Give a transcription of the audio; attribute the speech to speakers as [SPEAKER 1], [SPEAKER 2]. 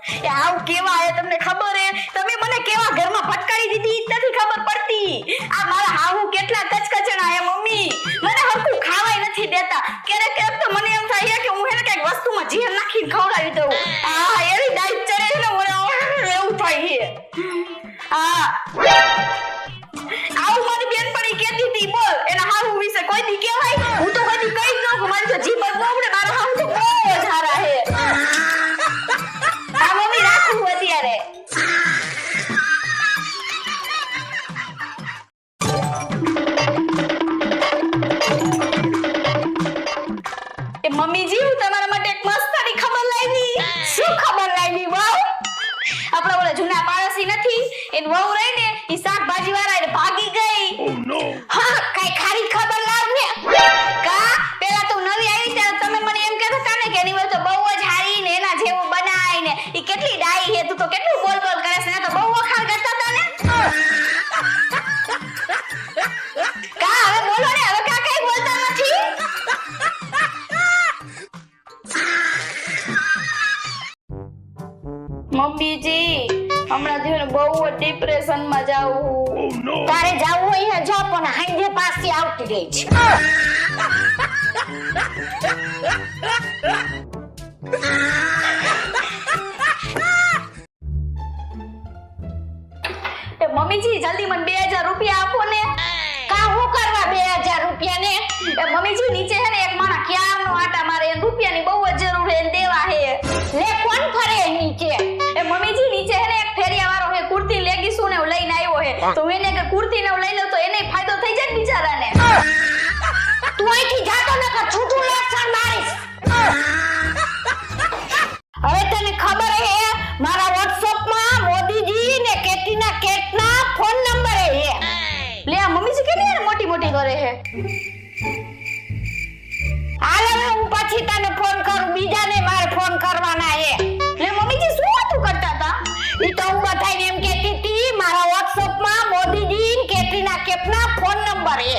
[SPEAKER 1] એ આવ કેવા હે તમને ખબર હે? તમે મને કેવા ઘરમાં ફટકારી દીધી ઈ નથી ખબર પડતી. આ મારા હાહુ કેટલા કચકચણા હે મમ્મી. મને હરખું ખાવાય નથી દેતા. ક્યારેક ક્યારેક તો મને એમ થાય કે હું એને કઈક વસ્તુમાં ઝેર નાખીને ખવડાવી દઉં. આ એવી ડાઈટ ચડે છે ને મને એવું થાય છે. આવું મારી બેનપણી કહેતી હતી બોલ એના હાહુ વિશે કોઈ દી કહેવાય? હું તો કોઈ દી કહી જ ન કે મારી તો જીભ જ ન ઉડે. મારા હાહુ તો બહુ જ સારા હે. આ મમ્મી રાખું અત્યારે. એ મમ્મીજી હું તમારા માટે એક મસ્તની ખબર લાવી. શું ખબર લાવી વાવ? આપણા ઓલા જૂના પાડોશી નથી એન વહુ રહી ને ઈ શાકભાજી વાળા એને ભાગી ગઈ. હા કઈ ખારી ખબર લાવ ને કા પેલા તો નવી આવી ત્યારે તમે મને એમ કહેતા હતા ને કે એની વહુ તો બહુ જ હારી ને એના જેવું બનાય ને ઈ કેટલી ડાઈ હે. તું તો કેટલું બોલ બોલ કરે છે ને તો બહુ વખાણ કરતા હતા ને કા હવે બોલો ને હવે કા કઈ બોલતા નથી. મમ્મીજી હમણાં ધીરે બહુ જ ડિપ્રેશન માં જાવું.
[SPEAKER 2] તારે જાવું હોય જા પણ હાંજે પાછી આવતી રહી છે.
[SPEAKER 1] એ મમ્મીજી જલ્દી મને 2000 રૂપિયા આપો ને.
[SPEAKER 2] કા હું કરવા 2000 રૂપિયા ને?
[SPEAKER 1] એ મમ્મીજી નીચે હે ને એક માણા ક્યારનો આટા મારે એને રૂપિયાની બહુ જ જરૂર હે એને દેવા હે.
[SPEAKER 2] લે કોણ ફરે નીચે?
[SPEAKER 1] એ મમ્મીજી નીચે હે ને એક ફેરિયા વાળો હે કુર્તી લેગીસું ને લઈને આવ્યો હે. તો એને કે કુર્તી ને લઈ લો તો એને ફાયદો થઈ જાય ને બિચારાને.
[SPEAKER 2] તું અહીંથી જાતો ન કર છૂટું લેક્શન મારીશ. હવે તને ખબર હે મારા WhatsApp માં મોદીજી ને કેટીના કેટના ફોન નંબર હે.
[SPEAKER 1] લે આ મમ્મીજી કેટલી યાર મોટી મોટી કરે હે.
[SPEAKER 2] હાલ હવે હું પછી તને ફોન કરું. બીજાને મારે ફોન કરવાના હે.
[SPEAKER 1] લે મમ્મીજી શું વાતું કરતા હતા?
[SPEAKER 2] ઈ તો હું બધાને એમ કહેતી હતી મારા WhatsApp માં મોદીજી ને કેટીના કેટના ફોન નંબર હે.